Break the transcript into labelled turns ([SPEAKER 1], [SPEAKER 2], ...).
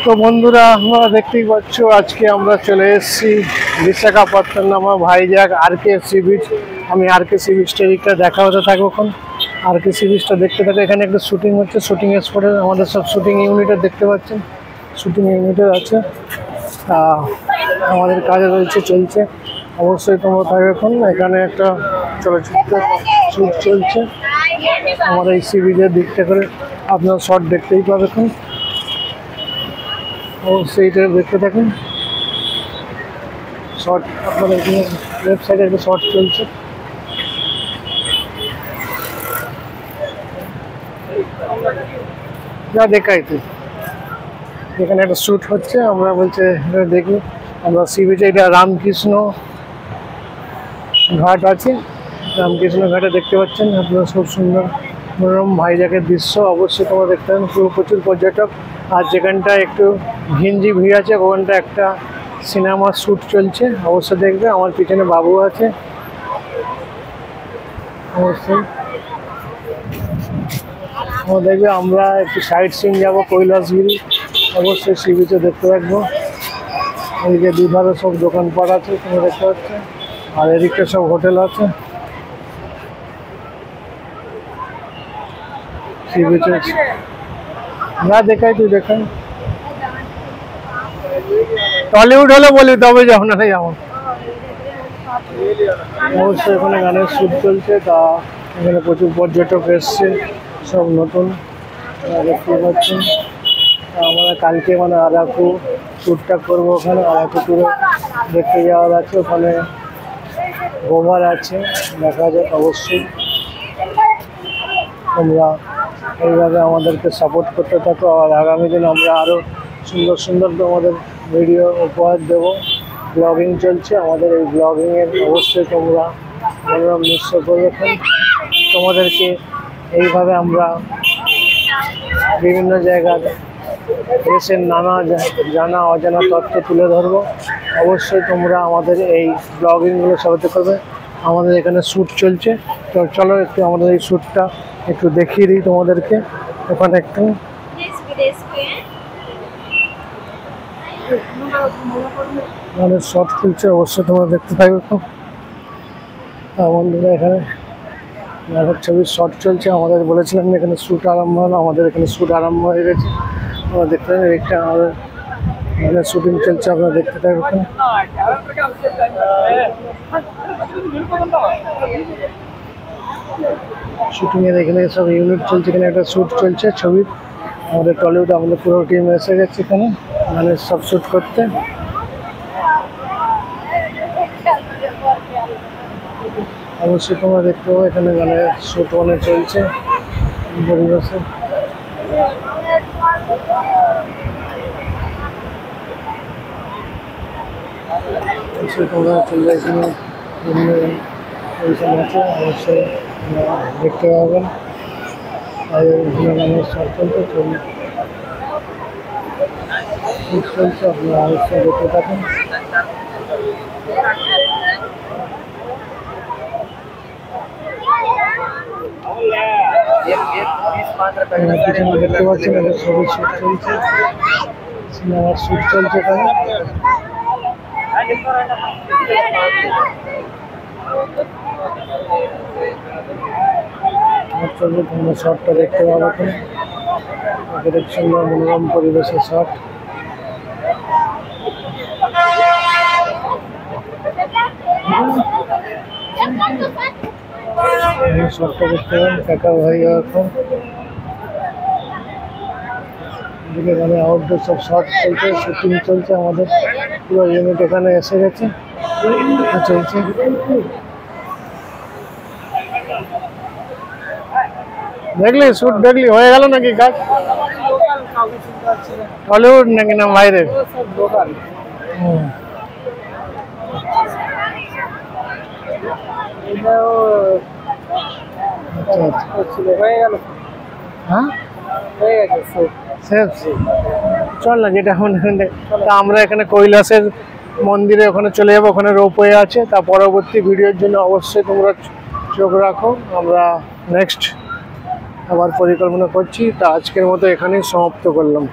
[SPEAKER 1] তো বন্ধুরা আমরা দেখতেই পাচ্ছ আজকে আমরা চলে এসেছি বিশাখাপত্তনম ভাইজ্যাক আরকে সি বিচ। আমি আরকে সি বিচটা দিকটা দেখা হতে থাকবো। এখন আরকে সি বিচটা দেখতে থাকবে। এখানে একটা শুটিং হচ্ছে, শুটিং স্পটে আমাদের সব শুটিং ইউনিটে দেখতে পাচ্ছেন, শুটিং ইউনিটে আছে। আমাদের কাজে রয়েছে, চলছে। অবশ্যই তোমরা থাকবে। এখন এখানে একটা চলচ্চিত্র শুট চলছে আমাদের এই সি বিচের দিকটা করে, আপনার শর্ট দেখতেই পাবে। এখন অবশ্যই এটা দেখতে থাকুন শর্ট। আপনার এখানে লেফট সাইডে একটা শর্ট চলছে। যা দেখাই তুই, এখানে একটা শ্যুট হচ্ছে। আমরা বলছে দেখি আমরা সি বিচে, এটা রামকৃষ্ণ ঘাট আছে। রামকৃষ্ণ ঘাটে দেখতে পাচ্ছেন আপনারা, খুব সুন্দর মনোরম ভাইজ্যাকের দৃশ্য। অবশ্যই তোমরা দেখতে পাবেন, প্রচুর পর্যটক। আর যেখানটা একটু ঘিঞ্জি ভিড় আছে, ওখানটা একটা সিনেমার শ্যুট চলছে। অবশ্যই দেখবে। আমার পিছনে বাবু আছে। অবশ্যই দেখবে। আমরা একটু সাইট সিন যাবো কৈলাসগিরি। অবশ্যই সি বিচে দেখতে থাকবো। এদিকে দুধারে সব দোকানপাট আছে, তোমরা দেখতে পাচ্ছ। আর এদিকটা সব হোটেল আছে। সি বিচে না দেখাই, তুই দেখাই। টলিউড হলে বলি তবে যাও, না যাবো। অবশ্যই এখানে গানের শ্যুট চলছে। তা এখানে প্রচুর পর্যটক এসছে, সব নতুন দেখতে পাচ্ছেন। আমরা কালকে মানে আরাকু ট্যুরটা করবো। ওখানে আরাকু ট্যুরে দেখতে যাওয়ার আছে। ওখানে গোভার আছে, দেখা যাক। অবশ্যই তোমরা এইভাবে আমাদেরকে সাপোর্ট করতে থাকো। আর আগামী দিন আমরা আরও সুন্দর সুন্দর তোমাদের ভিডিও উপহার দেবো। ব্লগিং চলছে আমাদের, এই ব্লগিংয়ের অবশ্যই তোমরা মনোরম দৃশ্য করবেন। তোমাদেরকে এইভাবে আমরা বিভিন্ন জায়গার দেশের নানা জানা অজানা তথ্য তুলে ধরবো। অবশ্যই তোমরা আমাদের এই ব্লগিংগুলো সাহায্য করবে। আমাদের এখানে শ্যুট চলছে, তো চলো একটু আমাদের এই শ্যুটটা একটু দেখিয়ে দিই তোমাদেরকে। ওখানে একটু আমাদের শর্ট চলছে, অবশ্যই তোমরা দেখতে থাকবে। বন্ধুরা এখানে ছবির শর্ট চলছে। আমাদের বলেছিলাম এখানে শ্যুট আরম্ভ হলো, আমাদের এখানে শ্যুট আরম্ভ হয়ে গেছে। আমরা দেখতে পাবেন একটা আমাদের এখানে শুটিং চলছে, আপনারা দেখতে থাকবেন। শুটিংয়ের এখানে সব ইউনিট চলছে। এখানে একটা শ্যুট চলছে ছবির। আমাদের টলিউড, আমাদের পুরো টিম এসে গেছে এখানে গানের সব শ্যুট করতে। অবশ্যই তোমরা দেখতে পাবো এখানে গানের শ্যুট অনেক চলছে পরিবেশে। অবশ্যই তোমরা চলে যায় এখানে ওইখানে আছে, অবশ্যই দেখতে পাবেন। আর এখানে গানের সব চলছে, ছবি চলছে, আপনারা অবশ্যই দেখতে থাকুন। পিছনে দেখতে পাচ্ছেন একটা ছবির শ্যুট চলছে, সিনেমার শ্যুট চলছে এখানে। চলছে, তোমরা শর্টটা দেখতে পাবো। এখানে সুন্দর মনোরম পরিবেশের শর্ট। শর্টটা দেখতে পাবেন কাকা ভাই। এখন এদিকে এখানে আউটডোর সব শর্ট চলছে, শুটিং চলছে। আমাদের পুরো ইউনিট এখানে এসে গেছে, চলছে। দেখলি শ্যুট, দেখলি হয়ে গেল নাকি কাজ? টলিউড নাকি না বাইরে? হ্যাঁ চল না, যেটা আমরা এখানে কৈলাসের মন্দিরে ওখানে চলে যাবো। ওখানে রোপওয়ে আছে। তা পরবর্তী ভিডিওর জন্য অবশ্যই তোমরা চোখ রাখো। আমরা নেক্সট আবার পরিকল্পনা করছি। তা আজকের মতো এখানেই সমাপ্ত করলাম।